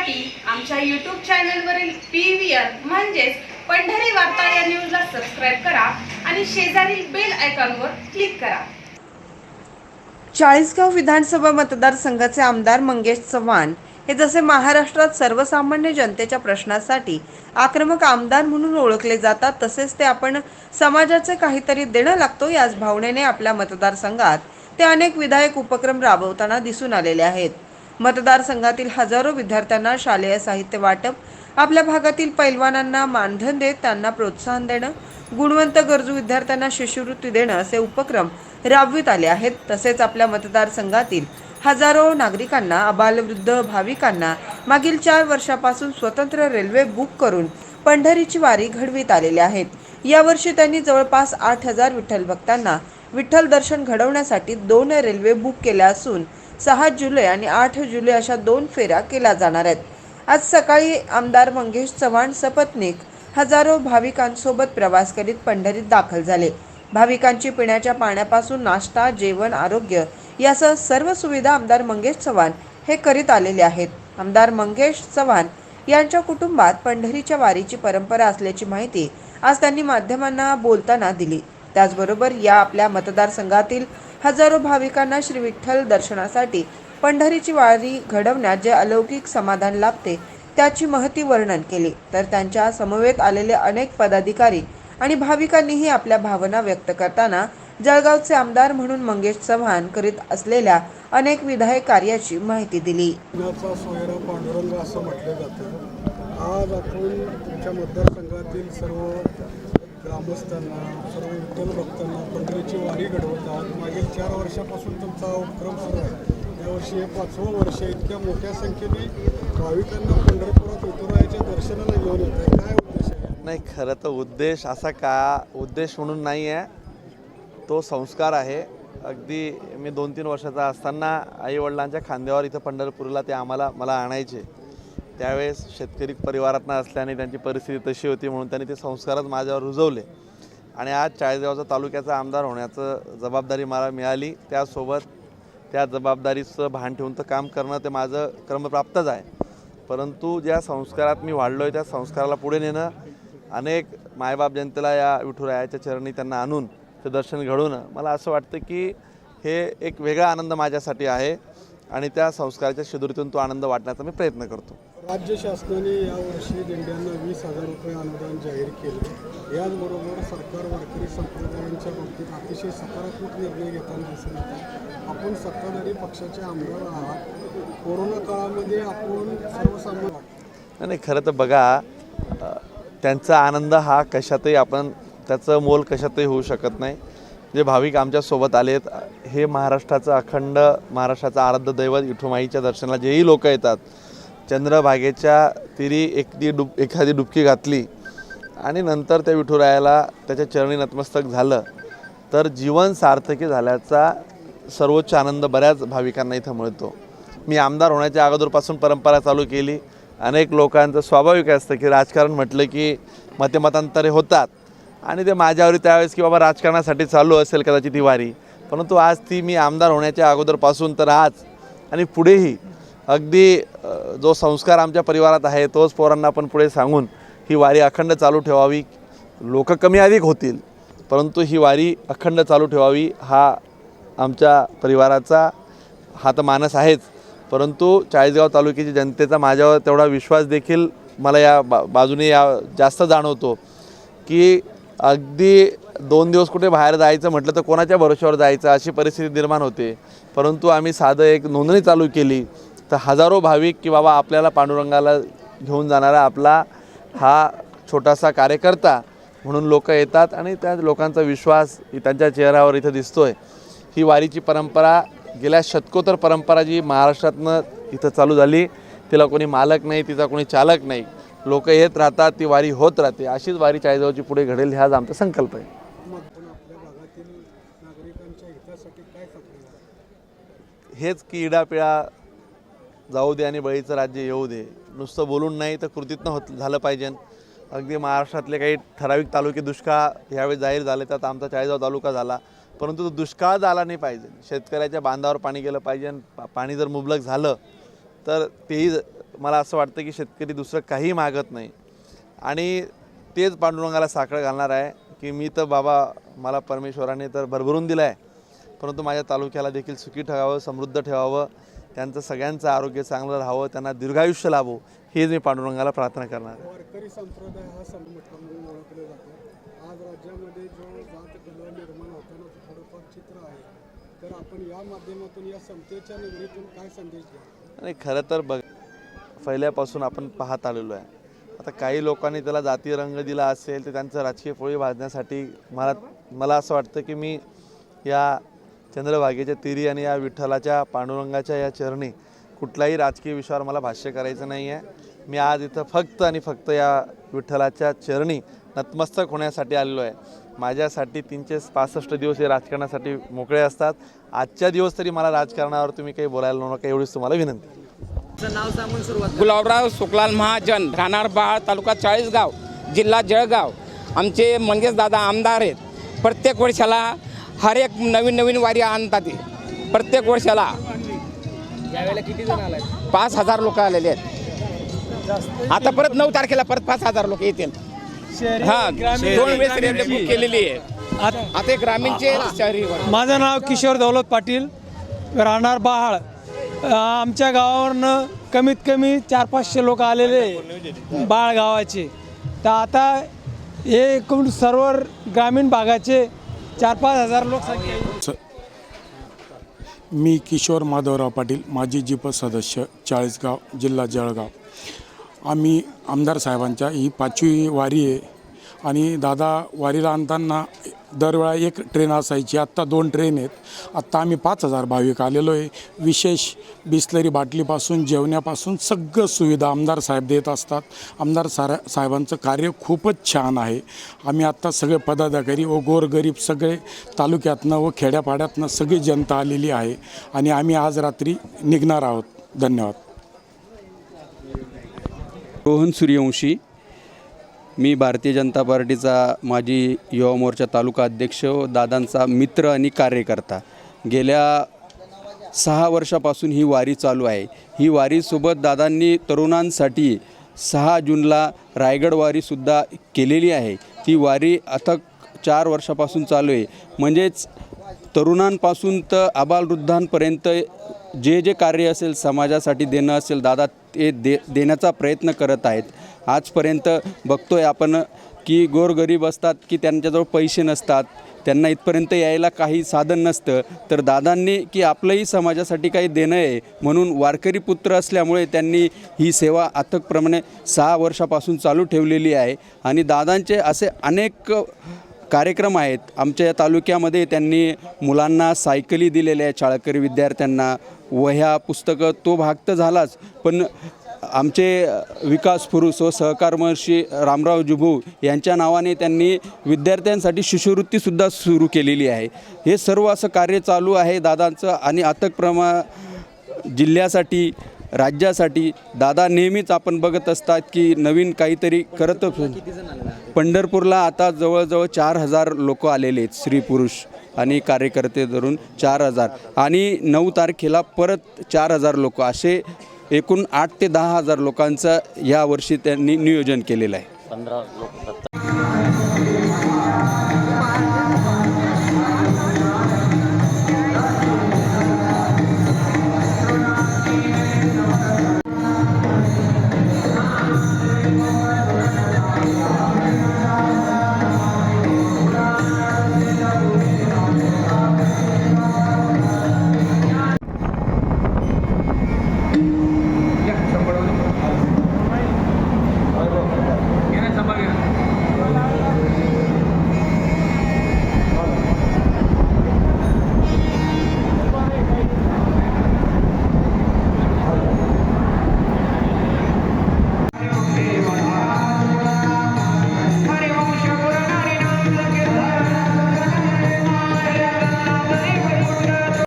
पाहण्यासाठी आमच्या YouTube चॅनलवरील PVR म्हणजेच पंढरी वार्ता या न्यूजला सबस्क्राइब करा आणि शेजारील बेल आयकॉनवर क्लिक करा। चाळीसगाव विधानसभा मतदारसंघाचे आमदार मंगेश चव्हाण हे जसे महाराष्ट्रात सर्वसामान्य जनतेच्या प्रश्नासाठी आक्रमक आमदार म्हणून ओळखले जातात, तसेच ते आपण समाजाचे काहीतरी देणं लागतो याच भावनेने आपल्या मतदारसंघात ते अनेक विधायक उपक्रम राबवताना दिसून आलेले आहेत। मतदारसंघातील हजारो विद्यार्थ्यांना शालेय साहित्य वाटप, आपल्या भागातील पैलवानांना मानधन देत त्यांना प्रोत्साहन देणं, गुणवंत गरजू विद्यार्थ्यांना शिष्यवृत्ती देणं असे उपक्रम राबवित आले आहेत। तसेच आपल्या मतदारसंघातील हजारो नागरिकांना, आबालवृद्ध भाविकांना मागील 4 वर्षापासून स्वतंत्र रेल्वे बुक करून पंढरीची वारी घडवित आलेले आहेत। यावर्षी त्यांनी जवळपास 8000 विठ्ठल भक्तांना विठ्ठल दर्शन घडवण्यासाठी 2 रेल्वे बुक केल्या असून 6 जुलै आणि 8 जुलै अशा 2 फेऱ्या केल्या जाणार आहेत। आज सकाळी आमदार मंगेश चव्हाण सपत्नीक हजारो भाविकांसोबत प्रवास करीत पंढरीत दाखल झाले। भाविकांची पिण्याच्या पाण्यापासून नाश्ता, जेवण, आरोग्य यासह सर्व सुविधा आमदार मंगेश चव्हाण हे करीत आलेले आहेत। आमदार मंगेश चव्हाण यांच्या कुटुंबात पंढरीच्या वारीची परंपरा असल्याची माहिती आज त्यांनी माध्यमांना बोलताना दिली। त्याचबरोबर या आपल्या मतदारसंघातील हजारो भाविकांना श्री विठ्ठल दर्शनासाठी पंढरीची वारी घडवण्यात जे अलौकिक समाधान लाभते त्याची महती वर्णन केली। तर त्यांच्या समवेत आलेले अनेक पदाधिकारी आणि भाविकांनीही आपल्या भावना व्यक्त करताना जळगावचे आमदार म्हणून मंगेश चव्हाण करीत असलेल्या अनेक विधायक कार्याची माहिती दिली। सोयरा पांडुरंग असं म्हटलं जातं। आज आपण तुमच्या मतदारसंघातील सर्व ग्रामस्थांना, सर्व विठ्ठल भक्तांना पंढरीची वारी घडवतात। मागील 4 वर्षापासून तुमचा उपक्रम सुरू आहे। यावर्षी हे 5वं वर्ष आहे। इतक्या मोठ्या संख्येने भाविकांना पंढरपुरात विठुरायाच्या दर्शनाला घेऊन येत आहे, काय उद्देश आहे? नाही, खरं तर उद्देश असा का उद्देश म्हणून नाही आहे, तो संस्कार आहे। अगदी मी 2-3 वर्षाचा असताना आईवडिलांच्या खांद्यावर इथं पंढरपूरला ते मला आणायचे। त्यावेळेस शेतकरी परिवारातनं असल्याने त्यांची परिस्थिती तशी होती म्हणून त्यांनी ते संस्कारच माझ्यावर रुजवले आणि आज चाळीसगावचा तालुक्याचा आमदार होण्याचं जबाबदारी मला मिळाली। त्यासोबत त्या जबाबदारीचं भान ठेवून तर काम करणं ते माझं क्रमप्राप्तच आहे। परंतु ज्या संस्कारात मी वाढलो आहे त्या संस्काराला पुढे नेणं, अनेक मायबाप जनतेला या विठुरायाच्या चरणी त्यांना आणून ते दर्शन घडवणं, मला असं वाटतं की हे एक वेगळा आनंद माझ्यासाठी आहे आणि त्या संस्काराच्या शिदुरीतून तो आनंद वाटण्याचा मी प्रयत्न करतो। राज्य शासनाने यावर्षी दिंड्यांना 20,000 रुपये अनुदान जाहीर केले। याचबरोबर सरकार वारकरी संप्रदायांच्या बाबतीत अतिशय सकारात्मक निर्णय घेताना दिसून येतात। आपण सत्ताधारी पक्षाचे आमदार आहात। कोरोना काळामध्ये आपण सर्वसामान्य नाही, खरं तर बघा, त्यांचा आनंद हा कशातही आपण त्याचं मोल कशातही होऊ शकत नाही। जे भाविक आमच्यासोबत आलेत, हे महाराष्ट्राचं अखंड महाराष्ट्राचं आराध्य दैवत विठुमाईच्या दर्शनाला जेही लोक येतात, चंद्रभागेच्या तीरी एखादी डुबकी घातली आणि नंतर त्या विठुरायाला त्याच्या चरणी नतमस्तक झालं तर जीवन सार्थकी झाल्याचा सर्वोच्च आनंद बऱ्याच भाविकांना इथं मिळतो। मी आमदार होण्याच्या अगोदरपासून परंपरा चालू केली। अनेक लोकांचं स्वाभाविक असतं की राजकारण म्हटलं की मतांतरे होतात आणि ते माझ्यावर त्यावेळेस की बाबा राजकारणासाठी चालू असेल कदाचित ही वारी, परंतु आज ती मी आमदार होण्याच्या अगोदरपासून तर आज आणि पुढेही अगदी जो संस्कार आमच्या परिवारात आहे तोच पोरांना आपण पुढे सांगून ही वारी अखंड चालू ठेवावी। लोक कमी अधिक होतील परंतु ही वारी अखंड चालू ठेवावी हा आमच्या परिवाराचा हा तर मानस आहेच, परंतु चाळीसगाव तालुक्याची जनतेचा माझ्यावर तेवढा विश्वास देखील मला या बाजूने जास्त जाणवतो की अगदी 2 दिवस कुठे बाहेर जायचं म्हटलं तर कोणाच्या भरोश्यावर जायचं अशी परिस्थिती निर्माण होते। परंतु आम्ही साधं एक नोंदणी चालू केली तर हजारो भाविक की बाबा आपल्याला पांडुरंगाला घेऊन जाणारा आपला हा छोटासा कार्यकर्ता म्हणून लोक येतात आणि त्या लोकांचा विश्वास त्यांच्या चेहऱ्यावर इथं दिसतोय। ही वारीची परंपरा गेल्या शतकोत्तर परंपरा जी महाराष्ट्रातनं इथं चालू झाली, तिला कोणी मालक नाही, तिचा कोणी चालक नाही, लोक येत राहतात, ती वारी होत राहते। अशीच वारी चाळीसगावची पुढे घडेल हाच आमचा संकल्प आहे। हेच की इडापिडा जाऊ दे आणि बळीचं राज्य येऊ दे, नुसतं बोलून नाही तर कृतीतनं झालं पाहिजे। अगदी महाराष्ट्रातले काही ठराविक तालुके दुष्काळ यावेळी जाहीर झाले, त्यात आमचा चाळीसगाव तालुका झाला, परंतु तो दुष्काळ झाला नाही पाहिजे। शेतकऱ्याच्या बांधावर पाणी गेलं पाहिजे। पाणी जर मुबलक झालं तर तेही मला असं वाटतं की शेतकरी दुसरं काही मागत नाही आणि तेच पांडुरंगाला साखळ घालणार आहे की मी तर बाबा मला परमेश्वराने तर भरभरून दिलं आहे, परंतु माझ्या तालुक्याला देखील सुखी ठेवावं, समृद्ध ठेवावं, त्यांचं सगळ्यांचं आरोग्य चांगलं राहावं, त्यांना दीर्घायुष्य लाभो, हेच मी पांडुरंगाला प्रार्थना करणार आहे. वारकरी संप्रदाय हा संघटना म्हणून ओळखले जातो. आज राज्यामध्ये जो जात कलह निर्माण होताना थोडंफार चित्र आहे, तर आपण या माध्यमातून या समतेच्या निगडीतून काय संदेश द्या? आणि खरं तर पहिल्यापासून आपण पाहत आलेलो आहे. आता काही लोकांनी त्याला जातीय रंग दिला असेल तर त्यांचं राजकीय पोळी भाजण्यासाठी मला असं वाटतं की मी या चंद्रभागेच्या तीरी आणि या विठ्ठलाच्या पांडुरंगाच्या या चरणी कुठल्याही राजकीय विषयावर मला भाष्य करायचं नाही आहे. मी आज इथं फक्त आणि फक्त या विठ्ठलाच्या चरणी नतमस्तक होण्यासाठी आलेलो आहे. माझ्यासाठी 365 दिवस हे राजकारणासाठी मोकळे असतात. आजच्या दिवस तरी मला राजकारणावर तुम्ही काही बोलायला नका एवढीच तुम्हाला विनंती. गुलाबराव सुखलाल महाजन, राहणार बाळ, तालुका चाळीसगाव, जिल्हा जळगाव. आमचे मंगेश दादा आमदार आहेत. प्रत्येक वर्षाला हर एक नवीन वारी आणतात. प्रत्येक वर्षाला यावेळेला किती जण आलाय? 5,000 लोक आलेले आहेत. आता परत 9 तारखेला परत 5,000 लोक येतील. हां, 2 वेळेस रेल्वे बुक केलेली आहे. आता ग्रामीणचे शहरी. माझं नाव किशोर दौलत पाटील, राहणार बहाळ. आमच्या गावावरनं कमीत कमी 400-500 लोक आलेले बाळ गावाचे. तर आता हे एकूण सर्व ग्रामीण भागाचे 4-5 हजार लोकसंख्या. मी किशोर माधवराव पाटील, माजी जिप सदस्य, चाळीसगाव, जिल्हा जळगाव. आम्ही आमदार साहेबांच्या ही 5वी वारी आहे आणि दादा वारीला आणताना दरवेळा एक ट्रेन असायची. आत्ता 2 ट्रेन आहेत. आत्ता आम्ही 5,000 भाविक आलेलो आहे. विशेष बिस्लरी बाटलीपासून जेवण्यापासून सगळं सुविधा आमदार साहेब देत असतात. आमदार साहेबांचं कार्य खूपच छान आहे. आम्ही आत्ता सगळे पदाधिकारी व गोरगरीब सगळे तालुक्यातनं व खेड्यापाड्यातनं सगळी जनता आलेली आहे आणि आम्ही आज रात्री निघणार आहोत. धन्यवाद. रोहन सूर्यवंशी, मी भारतीय जनता पार्टीचा माजी युवा मोर्चा तालुका अध्यक्ष व दादांचा मित्र आणि कार्यकर्ता. गेल्या 6 वर्षापासून ही वारी चालू आहे. ही वारीसोबत दादांनी तरुणांसाठी 6 जूनला रायगड वारीसुद्धा केलेली आहे. ती वारी आता 4 वर्षापासून चालू आहे. म्हणजेच तरुणांपासून तर आबालवृद्धांपर्यंत जे कार्य असेल समाजासाठी देणं असेल, दादा ते देण्याचा प्रयत्न करत आहेत. आजपर्यंत बघतोय आपण की गोरगरीब असतात की त्यांच्याजवळ पैसे नसतात, त्यांना इथपर्यंत यायला काही साधन नसतं, तर दादांनी की आपलंही समाजासाठी काही देणं आहे म्हणून वारकरी पुत्र असल्यामुळे त्यांनी ही सेवा अथकप्रमाणे 6 वर्षापासून चालू ठेवलेली आहे. आणि दादांचे असे अनेक कार्यक्रम आहेत. आमच्या या तालुक्यामध्ये त्यांनी मुलांना सायकली दिलेल्या आहेत, शाळकरी विद्यार्थ्यांना वह्या पुस्तकं. तो भाग तर झालाच, पण आमचे विकास पुरुष व सहकार महर्षी रामराव जुभू यांच्या नावाने त्यांनी विद्यार्थ्यांसाठी शिष्यवृत्तीसुद्धा सुरू केलेली आहे. हे सर्व असं कार्य चालू आहे दादांचं. आणि जिल्ह्यासाठी, राज्यासाठी दादा नेहमीच आपण बघत असतात की नवीन काहीतरी करत. पंढरपूरला आता जवळजवळ 4,000 लोक आलेले आहेत, स्त्री पुरुष आणि कार्यकर्ते धरून 4,000. आणि 9 तारखेला परत 4,000 लोक, असे एकूण 8 ते 10,000 लोकांचं यावर्षी त्यांनी नियोजन केलेलं आहे. 15 लोक.